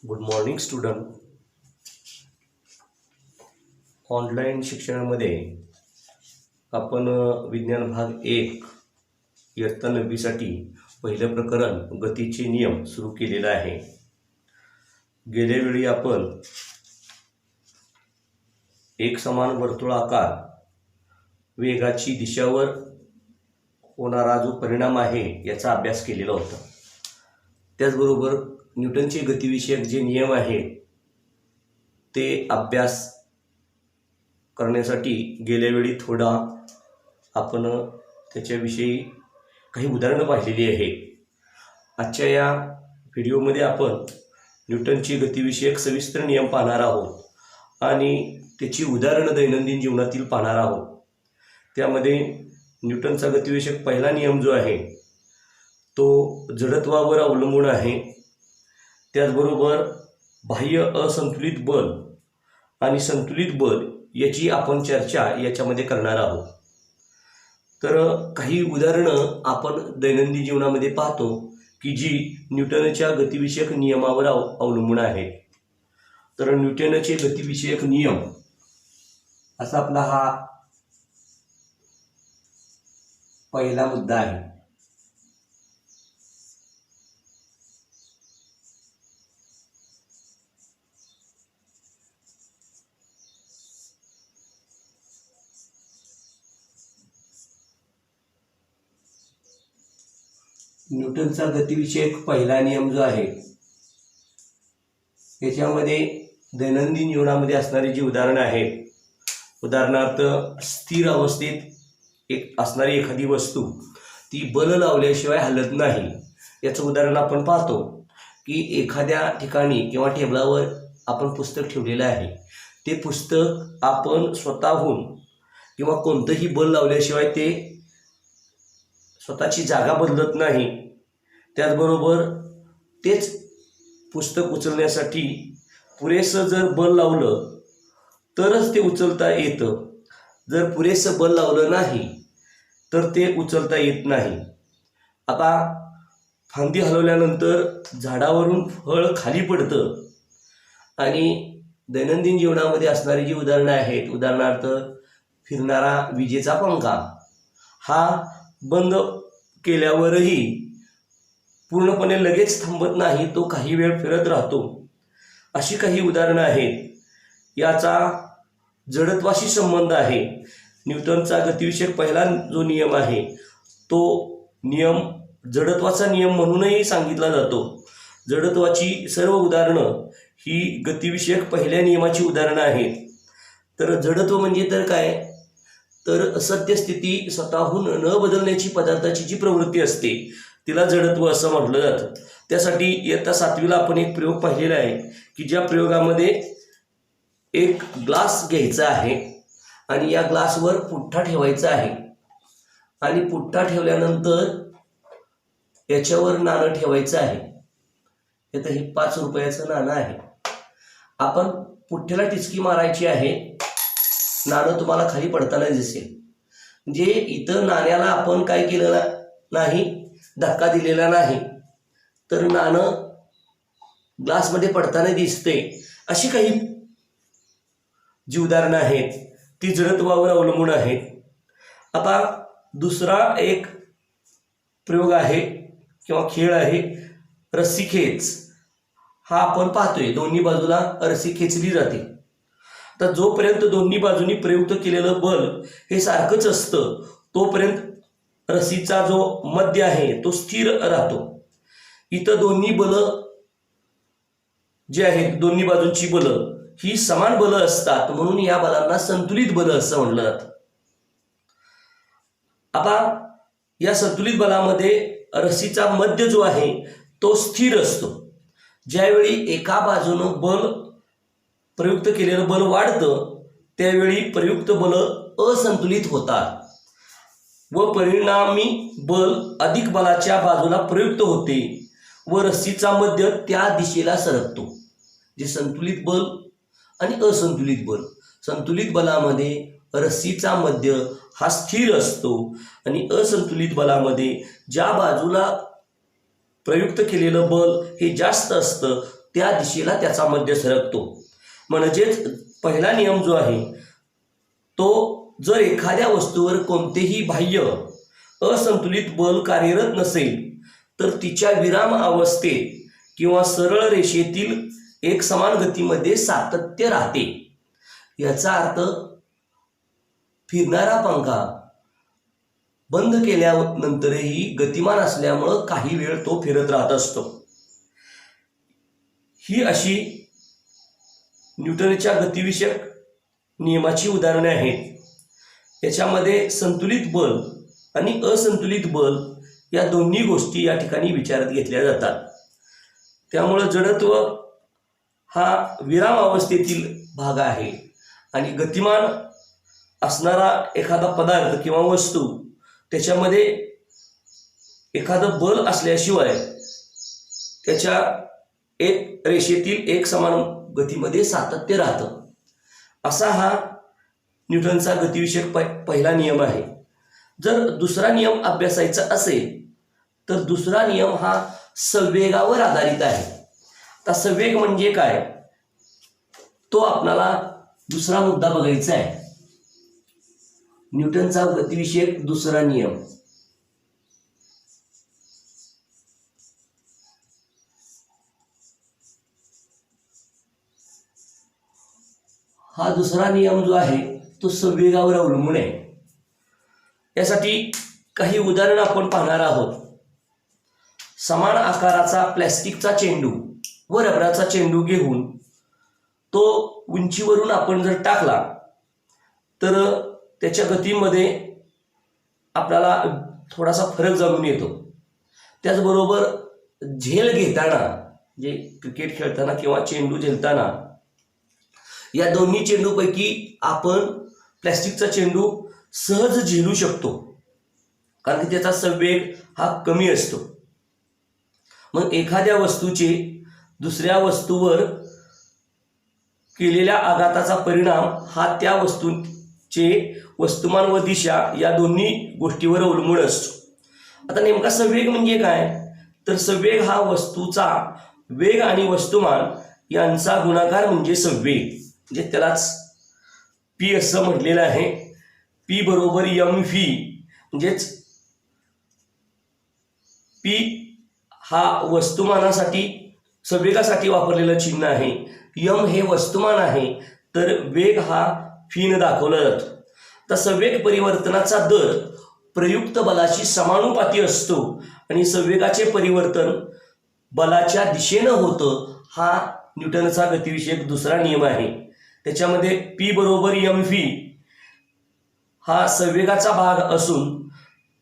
Good morning student. Online शिक्षणामध्ये आपण विज्ञान भाग 1 इयत्ता 9वीसाठी पहिलं प्रकरण गतीचे नियम सुरू केलेलं आहे. गेल्या वेळी आपण एक समान वर्तुळाकार वेगाची दिशावर होणारा जो परिणाम आहे याचा अभ्यास केलेला होता. त्याचबरोबर न्यूटनचे गतिविषयक जे नियम आहेत ते अभ्यास करण्यासाठी गेल्या वेळी थोडा आपण त्याच्याविषयी काही उदाहरणं पाहिलेली आहेत. आजच्या या व्हिडिओमध्ये आपण न्यूटनची गतिविषयक सविस्तर नियम पाहणार आहोत आणि त्याची उदाहरणं दैनंदिन जीवनातील पाहणार आहोत. त्यामध्ये न्यूटनचा गतिविषयक पहिला नियम जो आहे तो जडत्वावर अवलंबून आहे. त्याचबरोबर बाह्य असंतुलित बल आणि संतुलित बल याची आपण चर्चा याच्यामध्ये करणार आहोत. तर काही उदाहरणं आपण दैनंदिन जीवनामध्ये पाहतो की जी न्यूटनच्या गतिविषयक नियमावर अवलंबून आहेत. तर न्यूटनचे गतिविषयक नियम असा आपला हा पहिला मुद्दा आहे. न्यूटनचा गतिविषयक पहिला नियम जो आहे याच्यामध्ये दैनंदिन जीवनामध्ये असणारी जी उदाहरणं आहेत, उदाहरणार्थ स्थिर अवस्थेत असणारी एखादी वस्तू ती बल लावल्याशिवाय हलत नाही. याचं उदाहरण आपण पाहतो की एखाद्या ठिकाणी किंवा टेबलावर आपण पुस्तक ठेवलेलं आहे. ते पुस्तक आपण स्वतःहून किंवा कोणतंही बल लावल्याशिवाय ते स्वतःची जागा बदलत नाही. त्याचबरोबर तेच पुस्तक उचलण्यासाठी पुरेसं जर बल लावलं तरच ते उचलता येतं. जर पुरेसं बल लावलं नाही तर ते उचलता येत नाही. आता फांदी हलवल्यानंतर झाडावरून फळ खाली पडतं आणि दैनंदिन जीवनामध्ये असणारी जी उदाहरणं आहेत, उदाहरणार्थ फिरणारा विजेचा पंखा हा बंद केल्यावरही पूर्णपणे लगेच थांबत नाही, तो काही वेळ फिरत राहतो. अशी काही उदाहरणं आहेत. याचा जडत्वाशी संबंध आहे. न्यूटनचा गतिविषयक पहिला जो नियम आहे तो नियम जडत्वाचा नियम म्हणूनही सांगितला जातो. जडत्वाची सर्व उदाहरणं ही गतिविषयक पहिल्या नियमाची उदाहरणं आहेत. तर जडत्व म्हणजे तर काय, तर सद्यस्थिती स्वतःहून न बदलण्याची पदार्थाची जी प्रवृत्ती असते तिला जडत्व असं म्हटलं जातं. त्यासाठी इयत्ता 7वीला आपण एक प्रयोग पाहिलेला आहे की ज्या प्रयोगामध्ये एक ग्लास घ्यायचा आहे आणि या ग्लासवर पुठ्ठा ठेवायचा आहे आणि पुठ्ठा ठेवल्यानंतर याच्यावर नाणं ठेवायचं आहे. आता हे 5 रुपयाचं नाणं आहे. आपण पुठ्ठ्याला टिचकी मारायची आहे, नाणं तुम्हाला खाली पडताना दिसेल. म्हणजे इथं नाण्याला आपण काय केलं नाही, धक्का दिलेला नाही, तर नाणं ग्लासमध्ये पडताना दिसते. अशी काही जी उदाहरणं आहेत ती जडत्वावर अवलंबून आहेत. आता दुसरा एक प्रयोग आहे किंवा खेळ आहे रस्सी खेच. हा आपण पाहतोय दोन्ही बाजूला रस्सी खेचली जाते. तर जोपर्यंत दोन्ही बाजूंनी प्रयुक्त केलेलं बल हे सारखंच असतं तोपर्यंत रस्सीचा जो मध्य आहे तो स्थिर राहतो. इथं दोन्ही बलं जे आहेत, दोन्ही बाजूंची बलं ही समान बलं असतात, म्हणून या बलांना संतुलित बलं असं म्हटलं जातं. आता या संतुलित बलामध्ये रस्सीचा मध्य जो आहे तो स्थिर असतो. ज्यावेळी एका बाजूनं बल प्रयुक्त केलेलं बल वाढतं त्यावेळी प्रयुक्त बल असंतुलित होतात व परिणामी बल अधिक बलाच्या बाजूला प्रयुक्त होते व रस्सीचा मध्य त्या दिशेला सरकतो. जे संतुलित बल आणि असंतुलित बल, संतुलित बलामध्ये रस्सीचा मध्य हा स्थिर असतो आणि असंतुलित बलामध्ये ज्या बाजूला प्रयुक्त केलेलं बल हे जास्त असतं त्या दिशेला त्याचा मध्य सरकतो. म्हणजेच पहिला नियम जो आहे तो जर एखाद्या वस्तूवर कोणतेही बाह्य असंतुलित बल कार्यरत नसेल तर तिच्या विराम अवस्थेत किंवा सरळ रेषेतील एकसमान गतीमध्ये सातत्य राहते. याचा अर्थ फिरणारा पंखा बंद केल्यानंतरही गतिमान असल्यामुळं काही वेळ तो फिरत राहत असतो. ही अशी न्यूटनच्या गतिविषयक नियमाची उदाहरणे आहेत. याच्यामध्ये संतुलित बल आणि असंतुलित बल या दोन्ही गोष्टी या ठिकाणी विचारात घेतल्या जातात. त्यामुळं जडत्व हा विराम अवस्थेतील भाग आहे आणि गतिमान असणारा एखादा पदार्थ किंवा वस्तू त्याच्यामध्ये एखादं बल असल्याशिवाय त्याच्या एक रेषेतील एक समान गतीमध्ये सातत्य राहतं. असा हा न्यूटनचा गतिविषयक पहिला नियम आहे. जर दुसरा नियम अभ्यासायचा असेल तर दुसरा नियम हा संवेगावर आधारित आहे. आता संवेग म्हणजे काय तो आपल्याला दुसरा मुद्दा बघायचा आहे. न्यूटनचा गतिविषयक दुसरा नियम. हा दुसरा नियम जो आहे तो संवेगावर अवलंबून आहे. यासाठी काही उदाहरण आपण पाहणार आहोत. समान आकाराचा प्लॅस्टिकचा चेंडू व रबराचा चेंडू घेऊन तो उंचीवरून आपण जर टाकला तर त्याच्या गतीमध्ये आपल्याला थोडासा फरक जाणून येतो. त्याचबरोबर झेल घेताना जे क्रिकेट खेळताना किंवा चेंडू झेलताना या दोन्ही चेंडूपैकी आपण प्लॅस्टिकचा चेंडू सहज झेलू शकतो कारण की त्याचा संवेग हा कमी असतो. मग एखाद्या वस्तूचे दुसऱ्या वस्तूवर केलेल्या आघाताचा परिणाम हा त्या वस्तूचे वस्तुमान व दिशा या दोन्ही गोष्टीवर अवलंबून असतो. आता नेमका संवेग म्हणजे काय तर संवेग हा वस्तूचा वेग आणि वस्तुमान यांचा गुणाकार म्हणजे संवेग. म्हणजे त्यालाच पी असं म्हटलेलं आहे. पी बरोबर एम व्ही म्हणजेच पी हा वस्तुमानासाठी संवेगासाठी वापरलेलं चिन्ह आहे. यम हे वस्तुमान आहे तर वेग हा फीनं दाखवला जातो. तर संवेग परिवर्तनाचा दर प्रयुक्त बलाशी समानुपाती असतो आणि संवेगाचे परिवर्तन बलाच्या दिशेनं होतं. हा न्यूटनचा गतिविषयक दुसरा नियम आहे. त्याच्यामध्ये पी बरोबर एम व्ही हा संवेगाचा भाग असून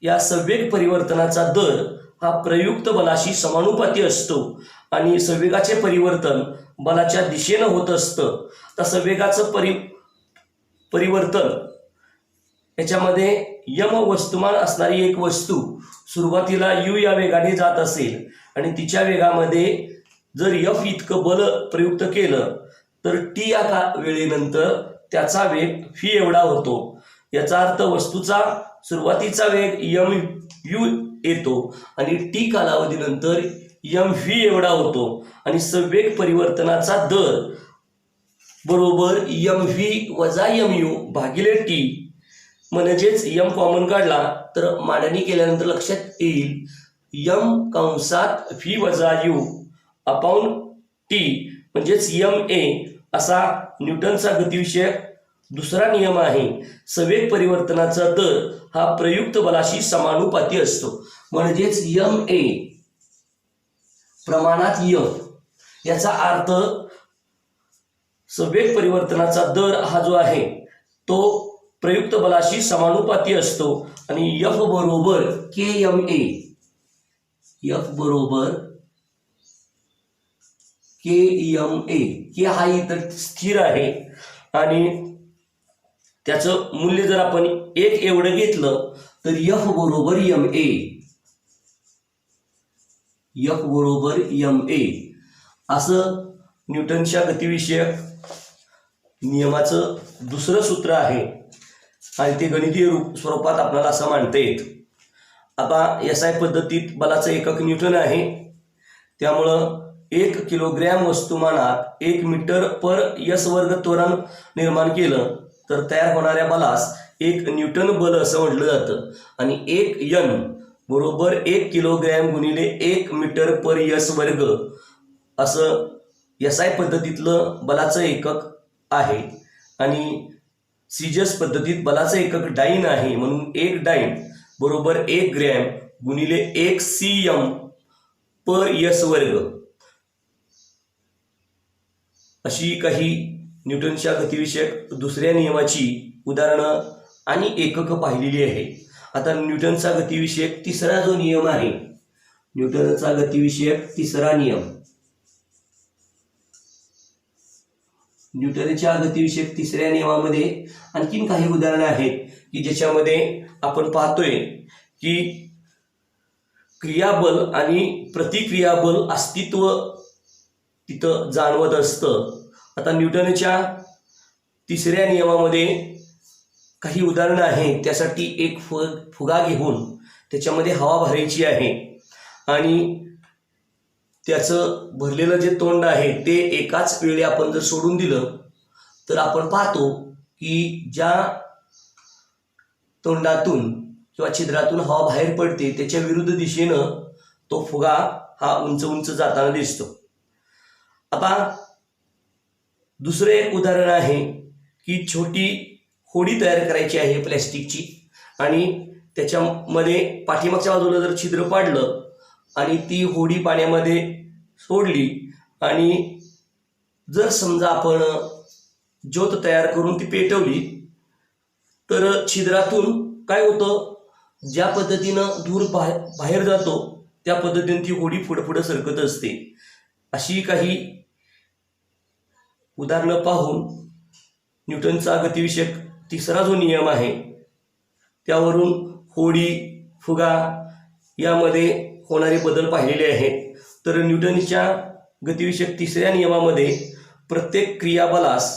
या संवेग परिवर्तनाचा दर हा प्रयुक्त बलाशी समानुपाती असतो आणि संवेगाचे परिवर्तन बलाच्या दिशेनं होत असतं. तर संवेगाचं परिवर्तन याच्यामध्ये यम वस्तुमान असणारी एक वस्तू सुरुवातीला यू या वेगाने जात असेल आणि तिच्या वेगामध्ये जर एफ इतकं बल प्रयुक्त केलं तर टी या वेळेनंतर त्याचा वेग व्ही एवढा होतो. याचा अर्थ वस्तूचा सुरुवातीचा वेग यम यू येतो आणि टी कालावधीनंतर एम व्ही एवढा होतो आणि संवेग परिवर्तनाचा दर बरोबर एम व्ही वजा एम यू भागिले टी. म्हणजेच यम कॉमन काढला तर मांडणी केल्यानंतर लक्षात येईल यम कंसात व्ही वजा यू अपॉन टी म्हणजेच एम ए असा न्यूटनचा गतिविषयक दुसरा नियम आहे. संवेग परिवर्तनाचा दर हा प्रयुक्त बलाशी समानुपाती असतो. म्हणजेच एम ए प्रमाणात एफ. याचा अर्थ संवेग परिवर्तनाचा दर हा जो आहे तो प्रयुक्त बलाशी समानुपाती असतो आणि एफ बरोबर के एम ए. एफ बरोबर के एम ए. के हा इतर स्थिर आहे आणि त्याचं मूल्य जर आपण 1 एवढं घेतलं तर एफ बरोबर एम ए. एफ बरोबर एम ए असं न्यूटनच्या गतिविषयक नियमाचं दुसरं सूत्र आहे आणि ते गणितीय स्वरूपात आपल्याला असं मांडता येतं. आता SI पद्धतीत बलाचं एकक न्यूटन आहे. त्यामुळं 1 किलोग्रॅम वस्तुमानात 1 मीटर पर s वर्ग त्वरण निर्माण केलं तर तयार होणाऱ्या बलास 1 न्यूटन बल असं म्हटलं जातं. आणि 1 n बरोबर 1 किलोग्रॅम गुणिले 1 मीटर पर s वर्ग असं SI पद्धतीतलं बलाचं एकक आहे. आणि सीजस पद्धतीत बलाचं एकक डाईन आहे, म्हणून 1 डाईन बरोबर 1 ग्रॅम गुणिले 1 cm पर s वर्ग अशी काही न्यूटनच्या गतिविषयक दुसऱ्या नियमाची उदाहरणं आणि एककं पाहिलेली आहे. आता न्यूटनचा गतिविषयक तिसरा जो नियम आहे, न्यूटनचा गतिविषयक तिसरा नियम, न्यूटनच्या गतिविषयक तिसऱ्या नियमामध्ये आणखीन काही उदाहरणं आहेत की ज्याच्यामध्ये आपण पाहतोय की क्रियाबल आणि प्रतिक्रियाबल अस्तित्व तिथं जाणवत असतं. आता न्यूटनच्या तिसऱ्या नियमामध्ये काही उदाहरणं आहेत. त्यासाठी एक फुगा घेऊन त्याच्यामध्ये हवा भरायची आहे आणि त्याचं भरलेलं जे तोंड आहे ते एकाच वेळी आपण जर सोडून दिलं तर आपण पाहतो की ज्या तोंडातून किंवा छिद्रातून हवा बाहेर पडते त्याच्या विरुद्ध दिशेनं तो फुगा हा उंच उंच जाताना दिसतो. आता दुसरं एक उदाहरण आहे की छोटी होडी तयार करायची आहे प्लॅस्टिकची आणि त्याच्यामध्ये पाठीमागच्या बाजूला जर छिद्र पाडलं आणि ती होडी पाण्यामध्ये सोडली आणि जर समजा आपण ज्योत तयार करून ती पेटवली तर छिद्रातून काय होतं, ज्या पद्धतीनं धूर बाहेर जातो त्या पद्धतीने ती होडी पुढं सरकत असते. अशी काही उदाहरणं पाहून न्यूटनचा गतिविषयक तिसरा जो नियम आहे त्यावरून होडी, फुगा यामध्ये होणारे बदल पाहिलेले आहेत. तर न्यूटनच्या गतिविषयक तिसऱ्या नियमामध्ये प्रत्येक क्रियाबलास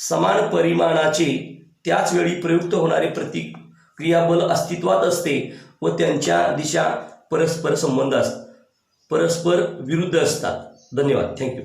समान परिमाणाचे त्याच वेळी प्रयुक्त होणारे प्रतिक्रियाबल अस्तित्वात असते व त्यांच्या दिशा परस्पर विरुद्ध असतात. धन्यवाद. थँक्यू.